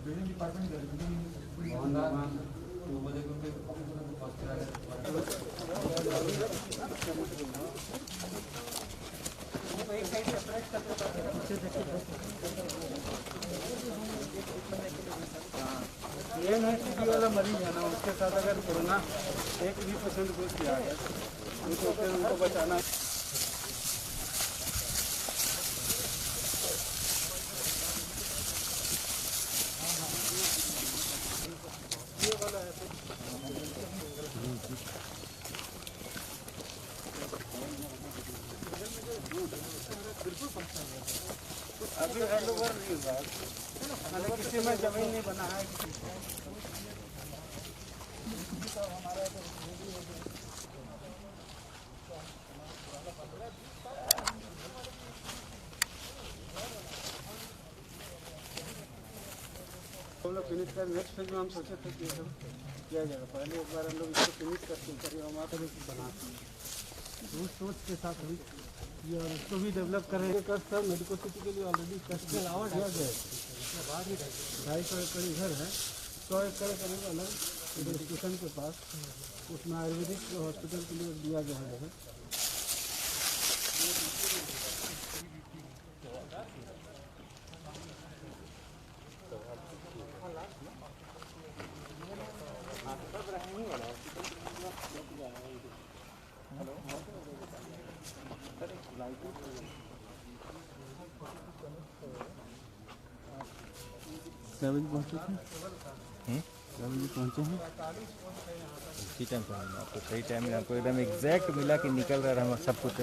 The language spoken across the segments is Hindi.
बिल्डिंग डिपार्टमेंट ये नहीं सिटी वाला मरीज है ना, उसके साथ अगर कोरोना एक भी पेशेंट घुस गया है तो फिर उनको बचाना। ये वाला है अभी हैंड ओवर नहीं हुआ, मतलब किसी में जमीन नहीं बना है। हम लोग फिनिश कर नेक्स्ट फेज में हम सोचे थे कि सब किया जाएगा, पहले एक बार हम लोग इसको फिनिश करते करिए हम आप बनाते हैं उस सोच के साथ हुई ये, और इसको भी डेवलप करेंगे। कष्ट सर मेडिकल सिटी के लिए ऑलरेडी कष्ट के अलावा दिया गया है, 250 एकड़ इधर है, 100 एकड़ करीब अलग स्टेशन के पास, उसमें आयुर्वेदिक हॉस्पिटल के लिए दिया गया है। क्या बजे पहुँचे थे? क्या बजे पहुँचे हैं? इसी टाइम पे आपको सही टाइम में आपको एकदम एग्जैक्ट मिला कि निकल रहा है हम सब कुछ।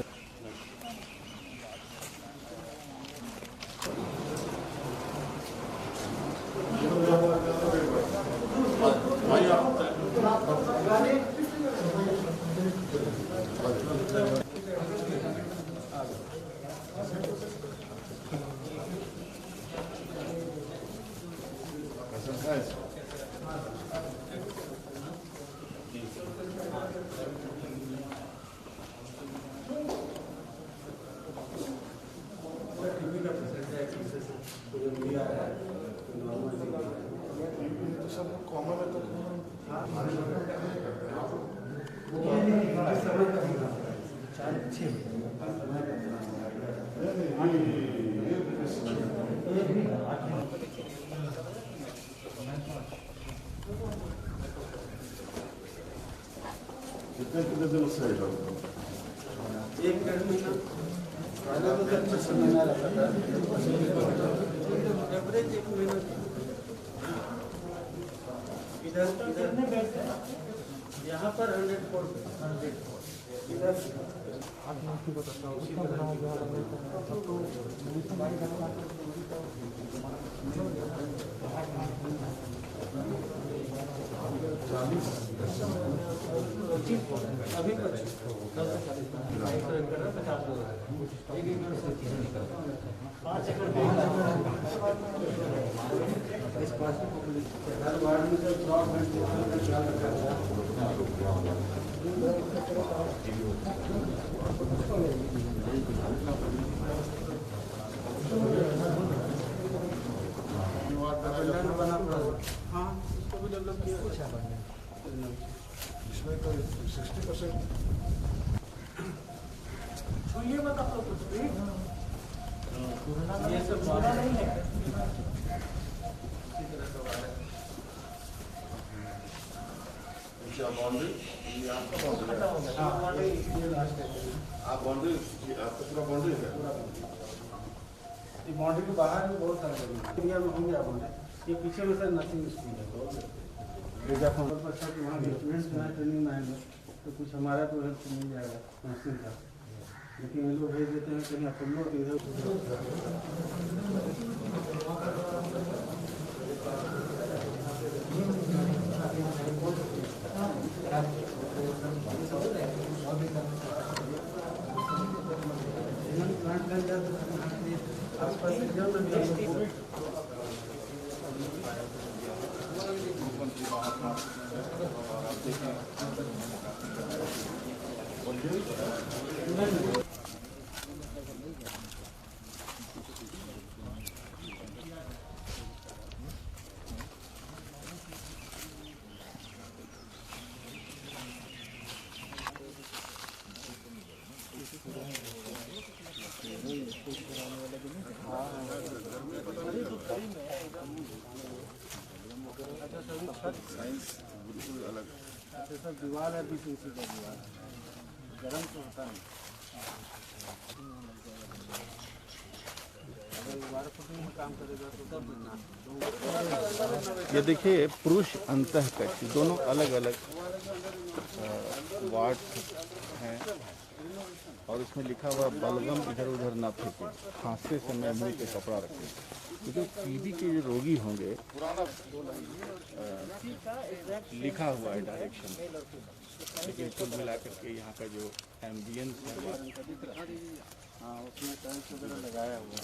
कितने दिन से है एक डेढ़ महीना पहले तो 6 महीना रहता था, एवरेज 1 महीना। इधर यहाँ पर 100 इधर अभी 25 कल से 5 एकड़ हर वार्ड में से 100 घंटे ख्याल रखा जाए। हाँ इसको भी डेवलप किया इसमें तो 60% छूइए मत आप लोग कुछ भी, ये सब पूरा नहीं है। बाउंड्री आपका आप बाउंड्री आपका पूरा बाउंड्री है। ये बाउंड्री के बाहर भी बहुत सारे एरिया में होंगे आप ये पीछे में सर नर्सिंग स्कूल है, अच्छा कि वहाँ स्टूडेंट्स जो है ट्रेनिंग में आएंगे तो कुछ हमारा तो हेल्प मिल जाएगा नर्सिंग का, लेकिन ये लोग भेज देते हैं कहीं अपोलो के इधर। आसपास छत साइंस बिल्कुल अलग। अच्छा सर दीवार है बीपीसी का दीवार है, गर्म तो होता नहीं। अगर वाटर फुटिंग में काम करेगा तो सब ना ये देखिए पुरुष अंतःकक्ष दोनों अलग अलग वार्ड हैं और उसमें लिखा हुआ बलगम इधर उधर ना फेंके, खांसते समय मुंह पे कपड़ा रखें। तो जो टीबी के जो रोगी होंगे लिखा हुआ है डायरेक्शन, लेकिन कुल मिलाकर के यहाँ का जो एम्बियंस है हाँ उसमें टाइल्स वगैरह लगाया हुआ है,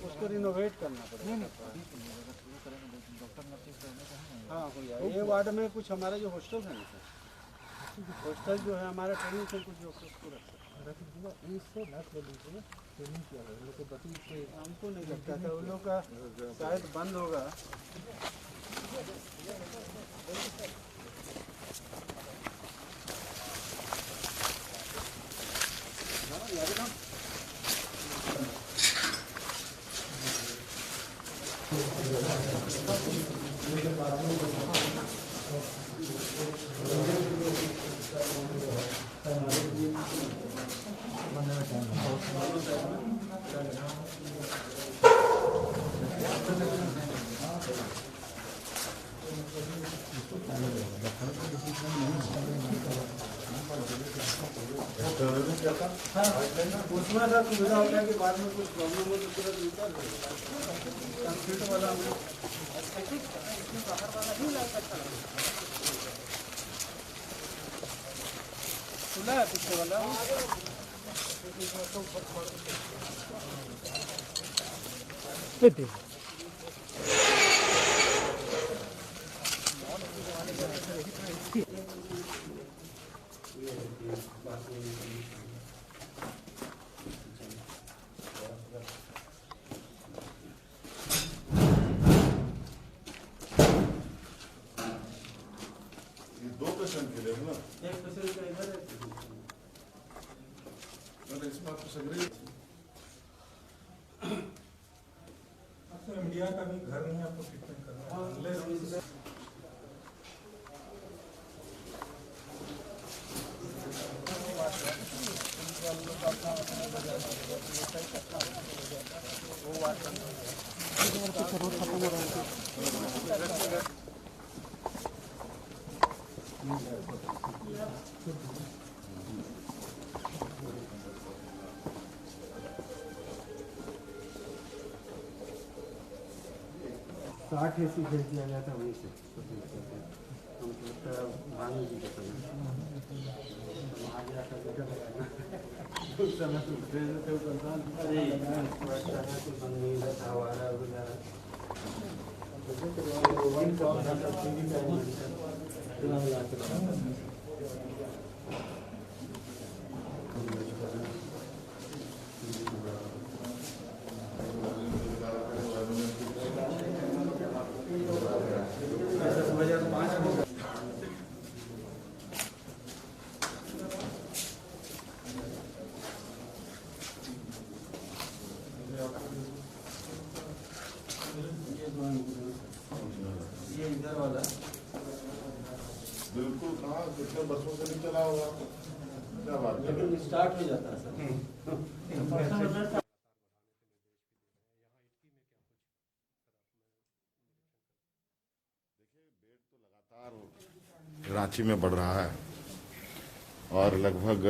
उसको रिनोवेट करना पड़ेगा। हाँ भैया ये वार्ड में कुछ हमारे जो हॉस्टल है ना सर, हॉस्टल जो है हमारा ट्रेनिंग से कुछ उसको रख हमको नहीं लगता था उन लोग का शायद बंद होगा। उसमें था सुविधा हो गया कि बाद में कुछ प्रॉब्लम हो तो तुरंत निकल कंक्रीट वाला खुला है पीछे वाला दो पेशेंट के लिए है ना, एक पेशेंट का इधर है। इसमें आपको सगरी इंडिया का भी घर नहीं आपको ट्रीटमेंट करना है। साठ ऐसी भेज दिया गया था वहीं से हमको लगता है भानु जी के समय आ गया था उस समय तो भेज थे ये इधर वाला बिल्कुल कहाँ कितने बरसों से नहीं चला होगा, क्या बात है। लेकिन स्टार्ट हो जाता है सर। रांची में बढ़ रहा है और लगभग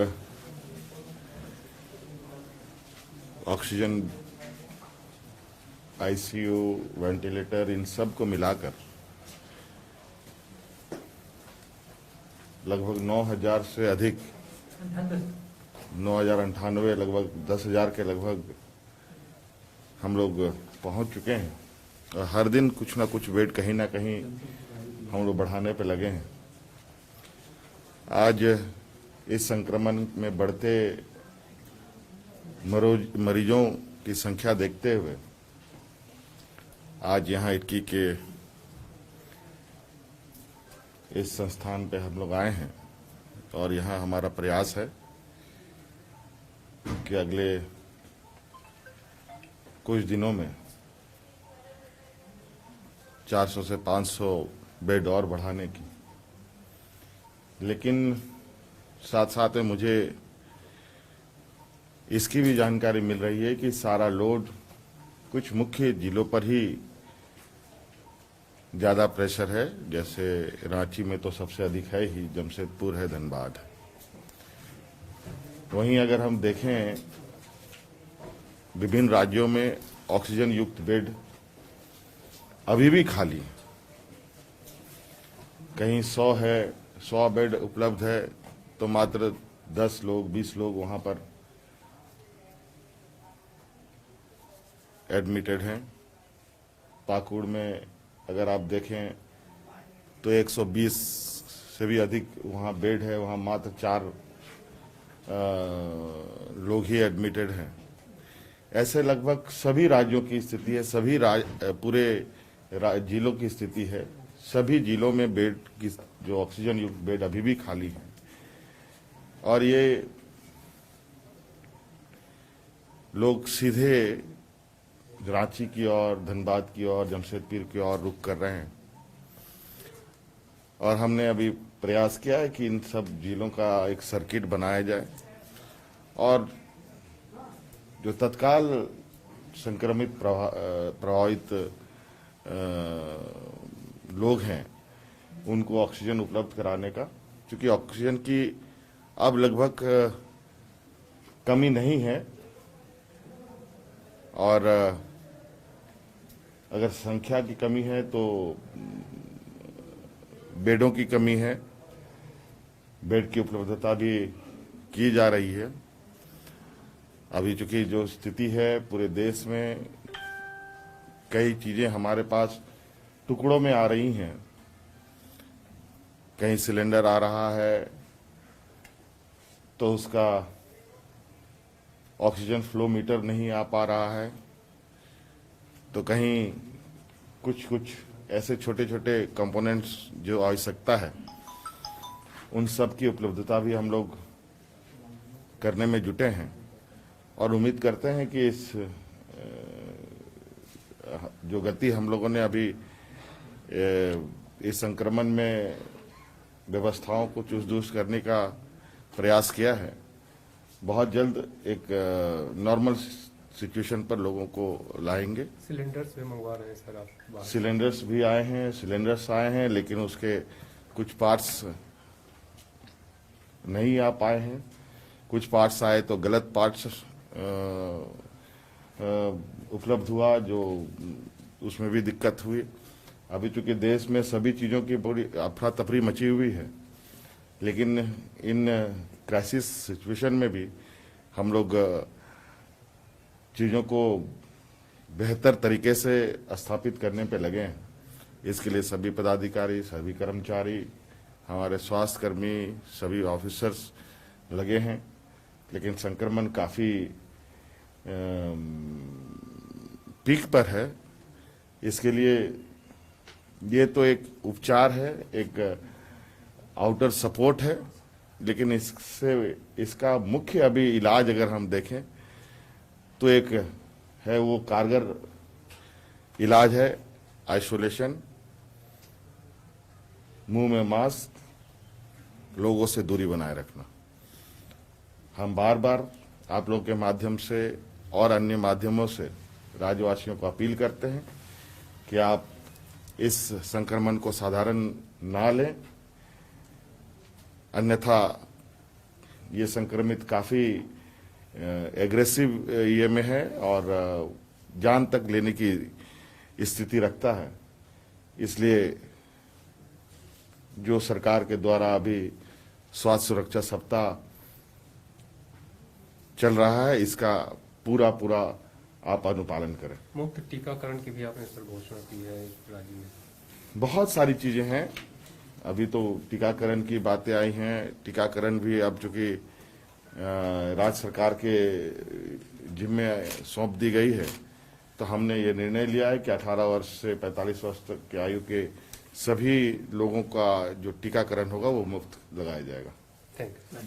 ऑक्सीजन, आईसीयू, वेंटिलेटर इन सब को मिलाकर लगभग 9,000 से अधिक, 9,098, लगभग 10,000 के लगभग हम लोग पहुंच चुके हैं और हर दिन कुछ ना कुछ बेड कहीं ना कहीं हम लोग बढ़ाने पे लगे हैं। आज इस संक्रमण में बढ़ते मरीजों की संख्या देखते हुए आज यहाँ इटकी के इस संस्थान पे हम लोग आए हैं और यहाँ हमारा प्रयास है कि अगले कुछ दिनों में 400 से 500 बेड और बढ़ाने की। लेकिन साथ साथ में मुझे इसकी भी जानकारी मिल रही है कि सारा लोड कुछ मुख्य जिलों पर ही ज़्यादा प्रेशर है। जैसे रांची में तो सबसे अधिक है ही, जमशेदपुर है, धनबाद है। वहीं अगर हम देखें विभिन्न राज्यों में ऑक्सीजन युक्त बेड अभी भी खाली है। कहीं 100 है, 100 बेड उपलब्ध है तो मात्र 10 लोग 20 लोग वहां पर एडमिटेड हैं। पाकुड़ में अगर आप देखें तो 120 से भी अधिक वहां बेड है, वहां मात्र 4 लोग ही एडमिटेड हैं। ऐसे लगभग सभी राज्यों की स्थिति है, सभी पूरे जिलों की स्थिति है। सभी जिलों में बेड की जो ऑक्सीजन युक्त बेड अभी भी खाली है। और ये लोग सीधे रांची की ओर, धनबाद की ओर, जमशेदपुर की ओर रुख कर रहे हैं। और हमने अभी प्रयास किया है कि इन सब जिलों का एक सर्किट बनाया जाए और जो तत्काल संक्रमित प्रभावित लोग हैं उनको ऑक्सीजन उपलब्ध कराने का, क्योंकि ऑक्सीजन की अब लगभग कमी नहीं है। और अगर संख्या की कमी है तो बेडों की कमी है। बेड की उपलब्धता भी की जा रही है। अभी चूंकि जो स्थिति है पूरे देश में, कई चीजें हमारे पास टुकड़ों में आ रही हैं। कहीं सिलेंडर आ रहा है तो उसका ऑक्सीजन फ्लो मीटर नहीं आ पा रहा है, तो कहीं कुछ ऐसे छोटे छोटे कंपोनेंट्स जो आवश्यकता है उन सब की उपलब्धता भी हम लोग करने में जुटे हैं। और उम्मीद करते हैं कि इस जो गति हम लोगों ने अभी इस संक्रमण में व्यवस्थाओं को चुस्त दुरुस्त करने का प्रयास किया है, बहुत जल्द एक नॉर्मल सिचुएशन पर लोगों को लाएंगे। सिलेंडर्स भी मंगवा रहे हैं सर आप? सिलेंडर्स भी आए हैं, सिलेंडर्स आए हैं, लेकिन उसके कुछ पार्ट्स नहीं आ पाए हैं। कुछ पार्ट्स आए तो गलत पार्ट्स उपलब्ध हुआ, जो उसमें भी दिक्कत हुई। अभी चूंकि देश में सभी चीज़ों की बड़ी अफरा तफरी मची हुई है, लेकिन इन क्राइसिस सिचुएशन में भी हम लोग चीज़ों को बेहतर तरीके से स्थापित करने पे लगे हैं। इसके लिए सभी पदाधिकारी, सभी कर्मचारी, हमारे स्वास्थ्य कर्मी, सभी ऑफिसर्स लगे हैं। लेकिन संक्रमण काफ़ी पीक पर है। इसके लिए ये तो एक उपचार है, एक आउटर सपोर्ट है, लेकिन इसका मुख्य अभी इलाज अगर हम देखें तो एक है, वो कारगर इलाज है आइसोलेशन, मुंह में मास्क, लोगों से दूरी बनाए रखना। हम बार बार आप लोग के माध्यम से और अन्य माध्यमों से राज्यवासियों को अपील करते हैं कि आप इस संक्रमण को साधारण ना लें, अन्यथा ये संक्रमित काफ़ी एग्रेसिव ये में है और जान तक लेने की स्थिति रखता है। इसलिए जो सरकार के द्वारा अभी स्वास्थ्य सुरक्षा सप्ताह चल रहा है, इसका पूरा आप अनुपालन करें। मुफ्त टीकाकरण की भी आपने सर घोषणा की है राज्य में? बहुत सारी चीजें हैं। अभी तो टीकाकरण की बातें आई हैं। टीकाकरण भी अब चूंकि राज्य सरकार के जिम्मे सौंप दी गई है, तो हमने ये निर्णय लिया है कि 18 वर्ष से 45 वर्ष तक की आयु के सभी लोगों का जो टीकाकरण होगा वो मुफ्त लगाया जाएगा। Thank you.